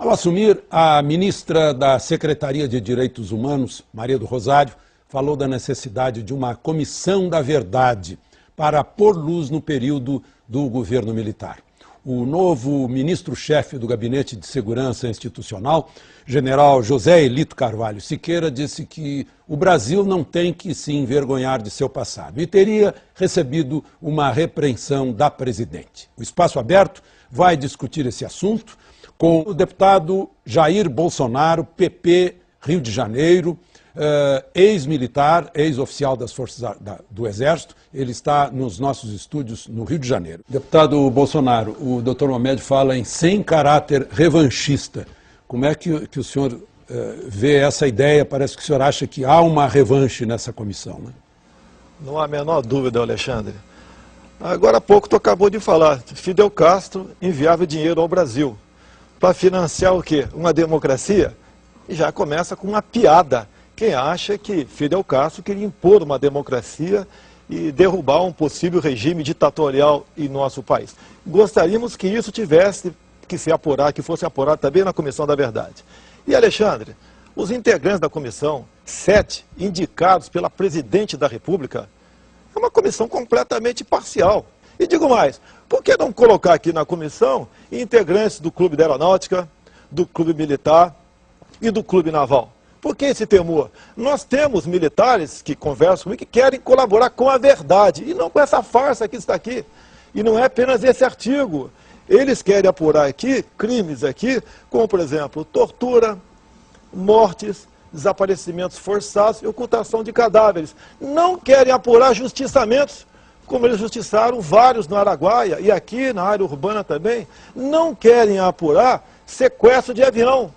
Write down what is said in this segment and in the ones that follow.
Ao assumir, a ministra da Secretaria de Direitos Humanos, Maria do Rosário, falou da necessidade de uma comissão da verdade para pôr luz no período do governo militar. O novo ministro-chefe do Gabinete de Segurança Institucional, general José Elito Carvalho Siqueira, disse que o Brasil não tem que se envergonhar de seu passado e teria recebido uma repreensão da presidente. O Espaço Aberto vai discutir esse assunto com o deputado Jair Bolsonaro, PP, Rio de Janeiro, ex-militar, ex-oficial das Forças do Exército. Ele está nos nossos estúdios no Rio de Janeiro. Deputado Bolsonaro, o doutor Mohamed fala em sem caráter revanchista. Como é que o senhor vê essa ideia? Parece que o senhor acha que há uma revanche nessa comissão, né? Não há a menor dúvida, Alexandre. Agora há pouco tu acabou de falar, Fidel Castro enviava dinheiro ao Brasil para financiar o quê? Uma democracia? E já começa com uma piada. Quem acha que Fidel Castro queria impor uma democracia e derrubar um possível regime ditatorial em nosso país. Gostaríamos que isso tivesse que se apurar, que fosse apurado também na Comissão da Verdade. E, Alexandre, os integrantes da comissão, 7 indicados pela Presidente da República, é uma comissão completamente parcial. E digo mais, por que não colocar aqui na comissão integrantes do Clube da Aeronáutica, do Clube Militar e do Clube Naval? Por que esse temor? Nós temos militares que conversam comigo que querem colaborar com a verdade e não com essa farsa que está aqui. E não é apenas esse artigo. Eles querem apurar aqui crimes aqui, como por exemplo, tortura, mortes, desaparecimentos forçados e ocultação de cadáveres. Não querem apurar justiçamentos, como eles justiçaram vários no Araguaia e aqui na área urbana também. Não querem apurar sequestro de avião,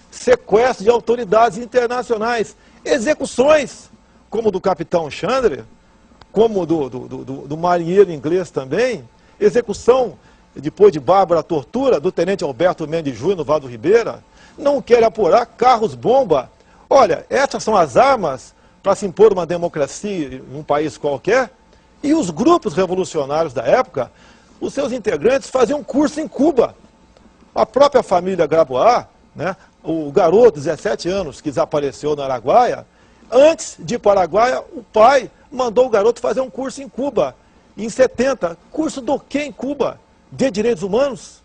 sequestro de autoridades internacionais, execuções, como do capitão Chandler, como do marinheiro inglês também, execução, depois de Bárbara, tortura, do tenente Alberto Mendes Júnior no Vale do Ribeira. Não querem apurar carros-bomba. Olha, essas são as armas para se impor uma democracia em um país qualquer. E os grupos revolucionários da época, os seus integrantes faziam curso em Cuba. A própria família Grabois, né, o garoto de 17 anos que desapareceu no Araguaia, antes de ir para o Araguaia, o pai mandou o garoto fazer um curso em Cuba, em 70. Curso do quê em Cuba? De direitos humanos?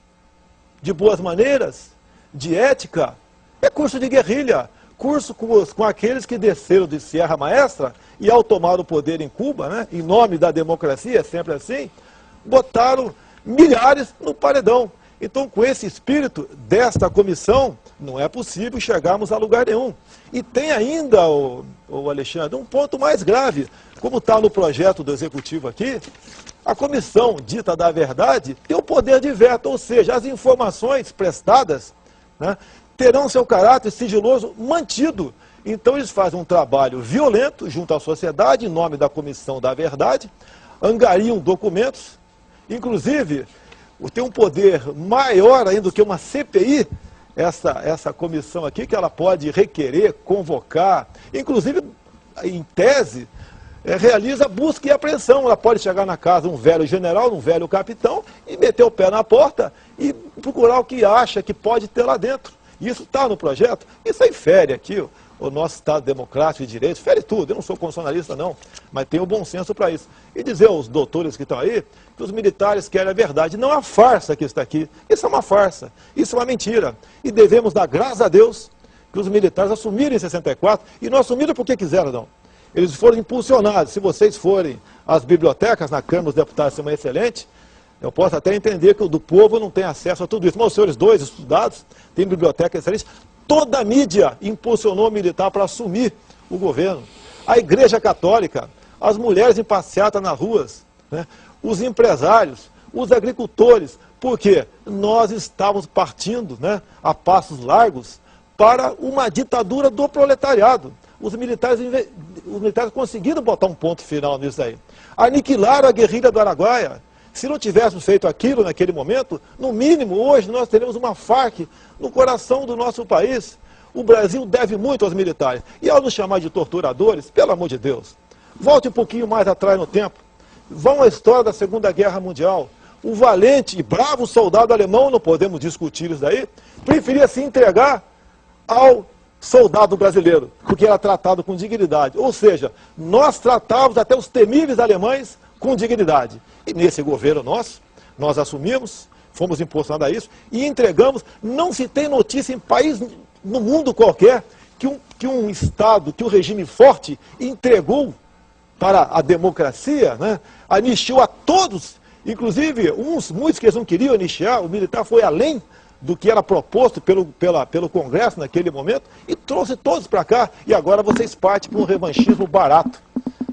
De boas maneiras? De ética? É curso de guerrilha. Curso com aqueles que desceram de Sierra Maestra e ao tomar o poder em Cuba, né, em nome da democracia, é sempre assim, botaram milhares no paredão. Então, com esse espírito desta comissão, não é possível chegarmos a lugar nenhum. E tem ainda, o Alexandre, um ponto mais grave. Como está no projeto do Executivo aqui, a comissão dita da verdade tem o poder de veto, ou seja, as informações prestadas, né, terão seu caráter sigiloso mantido. Então, eles fazem um trabalho violento junto à sociedade, em nome da Comissão da Verdade, angariam documentos, inclusive tem um poder maior ainda do que uma CPI, essa comissão aqui, que ela pode requerer, convocar, inclusive, em tese, realiza busca e apreensão. Ela pode chegar na casa de um velho general, um velho capitão, e meter o pé na porta e procurar o que acha que pode ter lá dentro. Isso está no projeto, isso aí fere aqui o nosso Estado democrático de direitos, fere tudo. Eu não sou constitucionalista não, mas tenho bom senso para isso. E dizer aos doutores que estão aí que os militares querem a verdade, não a farsa que está aqui. Isso é uma farsa, isso é uma mentira. E devemos dar graças a Deus que os militares assumiram em 64, e não assumiram porque quiseram não. Eles foram impulsionados. Se vocês forem às bibliotecas, na Câmara dos Deputados, são excelente. Eu posso até entender que o do povo não tem acesso a tudo isso. Mas os senhores dois estudados têm biblioteca excelente. Toda a mídia impulsionou o militar para assumir o governo. A Igreja Católica, as mulheres em passeata nas ruas, né, os empresários, os agricultores. Porque nós estávamos partindo, né, a passos largos para uma ditadura do proletariado. Os militares conseguiram botar um ponto final nisso aí. Aniquilaram a guerrilha do Araguaia. Se não tivéssemos feito aquilo naquele momento, no mínimo hoje nós teremos uma FARC no coração do nosso país. O Brasil deve muito aos militares. E ao nos chamar de torturadores, pelo amor de Deus, volte um pouquinho mais atrás no tempo. Vão à história da Segunda Guerra Mundial. o valente e bravo soldado alemão, não podemos discutir isso daí, preferia se entregar ao soldado brasileiro, porque era tratado com dignidade. Ou seja, nós tratávamos até os temíveis alemães com dignidade. E nesse governo nosso, nós assumimos, fomos impulsionados a isso e entregamos. Não se tem notícia em país no mundo qualquer que um Estado, que um regime forte entregou para a democracia, né, anistiou a todos, inclusive muitos que eles não queriam anistiar, o militar foi além do que era proposto pelo Congresso naquele momento e trouxe todos para cá, e agora vocês partem para um revanchismo barato.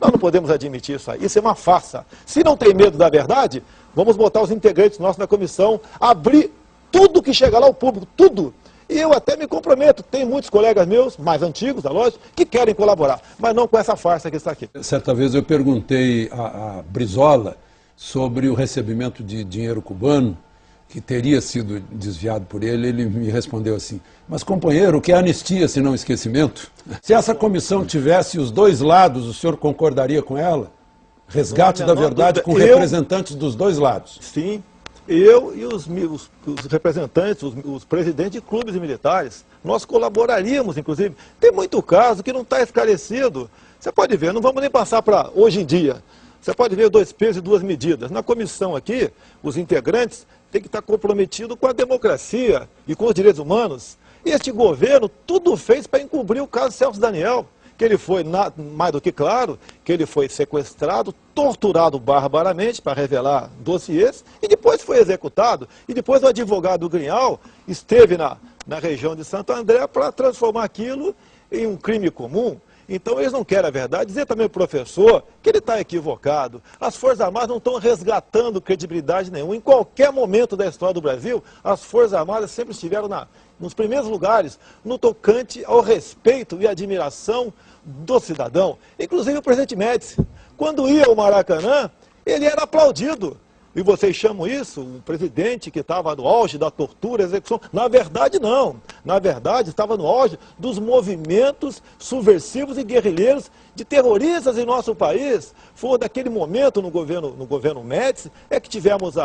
Nós não podemos admitir isso aí, isso é uma farsa. Se não tem medo da verdade, vamos botar os integrantes nossos na comissão, abrir tudo que chega lá ao público, tudo. E eu até me comprometo, tem muitos colegas meus, mais antigos, da loja, que querem colaborar, mas não com essa farsa que está aqui. Certa vez eu perguntei a Brizola sobre o recebimento de dinheiro cubano, que teria sido desviado por ele. Ele me respondeu assim: mas companheiro, o que é anistia se não esquecimento? Se essa comissão tivesse os dois lados, o senhor concordaria com ela? Resgate da verdade com representantes dos dois lados. Sim. Eu e os representantes, os presidentes de clubes militares, nós colaboraríamos, inclusive. Tem muito caso que não está esclarecido. Você pode ver, não vamos nem passar para hoje em dia. Você pode ver 2 pesos e 2 medidas. Na comissão aqui, os integrantes têm que estar comprometidos com a democracia e com os direitos humanos. E este governo tudo fez para encobrir o caso Celso Daniel, que ele foi, mais do que claro, que ele foi sequestrado, torturado barbaramente para revelar dossiês, e depois foi executado. E depois o advogado Grignal esteve na região de Santo André para transformar aquilo em um crime comum. Então eles não querem a verdade. Dizer também ao professor que ele está equivocado. As Forças Armadas não estão resgatando credibilidade nenhuma. Em qualquer momento da história do Brasil, as Forças Armadas sempre estiveram nos primeiros lugares no tocante ao respeito e admiração do cidadão. Inclusive o presidente Médici, quando ia ao Maracanã, ele era aplaudido. E vocês chamam isso, um presidente que estava no auge da tortura, execução. Na verdade, não. Na verdade, estava no auge dos movimentos subversivos e guerrilheiros de terroristas em nosso país. Foi daquele momento no governo Médici, é que tivemos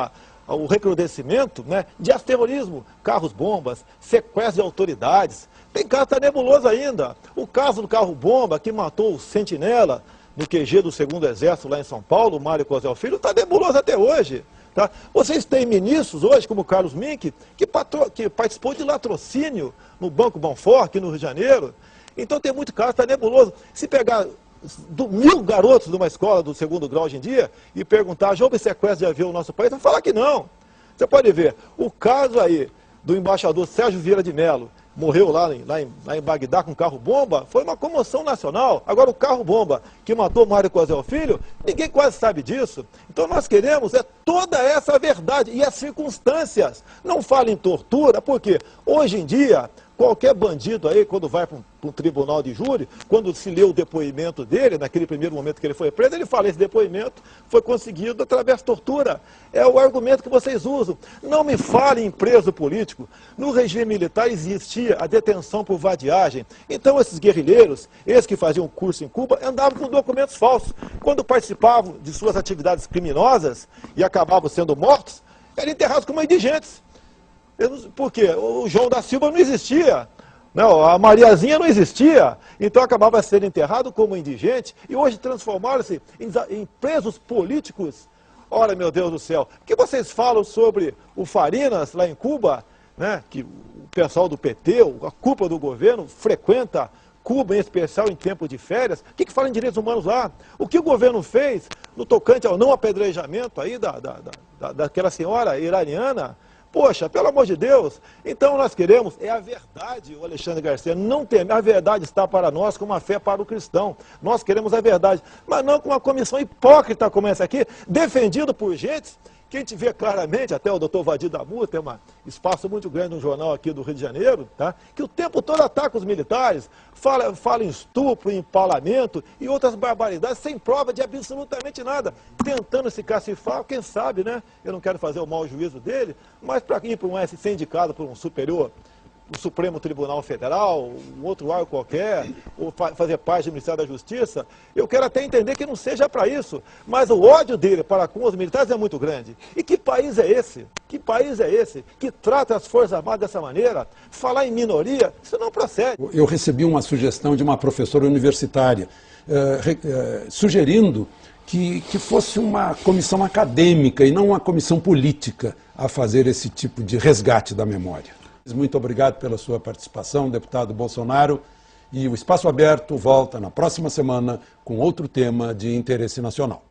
o recrudescimento, né, de terrorismo, carros-bombas, sequestro de autoridades. Tem caso que está nebuloso ainda. O caso do carro-bomba que matou o Sentinela no QG do 2º Exército lá em São Paulo, o Mário Cosel Filho, está nebuloso até hoje. Tá? Vocês têm ministros hoje, como o Carlos Mink, que participou de latrocínio no Banco Bonfort, aqui no Rio de Janeiro. Então tem muito caso, está nebuloso. Se pegar 1000 garotos de uma escola do 2º grau hoje em dia e perguntar, já houve sequestro de avião no nosso país, vão falar que não. Você pode ver, o caso aí do embaixador Sérgio Vieira de Mello, morreu lá em Bagdá com carro-bomba, foi uma comoção nacional. Agora o carro-bomba que matou Mário Cosel Filho, ninguém quase sabe disso. Então nós queremos toda essa verdade e as circunstâncias. Não fale em tortura, porque hoje em dia, qualquer bandido aí, quando vai para um tribunal de júri, quando se lê o depoimento dele, naquele primeiro momento que ele foi preso, ele fala, esse depoimento foi conseguido através de tortura. É o argumento que vocês usam. Não me fale em preso político. No regime militar existia a detenção por vadiagem. Então esses guerrilheiros, esses que faziam curso em Cuba, andavam com documentos falsos. Quando participavam de suas atividades criminosas e acabavam sendo mortos, eram enterrados como indigentes. Por quê? O João da Silva não existia, não, a Mariazinha não existia, então acabava sendo enterrado como indigente e hoje transformaram-se em presos políticos. Ora, meu Deus do céu, o que vocês falam sobre o Farinas lá em Cuba, né, que o pessoal do PT, a cúpula do governo, frequenta Cuba, em especial em tempo de férias? O que fala em direitos humanos lá? O que o governo fez no tocante ao não apedrejamento aí daquela senhora iraniana? Poxa, pelo amor de Deus, então nós queremos, é a verdade, o Alexandre Garcia, não tem, a verdade está para nós como a fé para o cristão. Nós queremos a verdade, mas não com uma comissão hipócrita como essa aqui, defendido por gente que a gente vê claramente, até o doutor Vadir Damu tem um espaço muito grande no jornal aqui do Rio de Janeiro, tá? Que o tempo todo ataca os militares, fala em estupro, em empalamento e outras barbaridades, sem prova de absolutamente nada, tentando se cacifar, quem sabe, né? Eu não quero fazer o mau juízo dele, mas para ir para ser indicado por um superior o Supremo Tribunal Federal, um outro órgão qualquer, ou fazer parte do Ministério da Justiça. Eu quero até entender que não seja para isso, mas o ódio dele para com os militares é muito grande. E que país é esse? Que país é esse que trata as Forças Armadas dessa maneira? Falar em minoria, isso não procede. Eu recebi uma sugestão de uma professora universitária, sugerindo que fosse uma comissão acadêmica e não uma comissão política a fazer esse tipo de resgate da memória. Muito obrigado pela sua participação, deputado Bolsonaro. E o Espaço Aberto volta na próxima semana com outro tema de interesse nacional.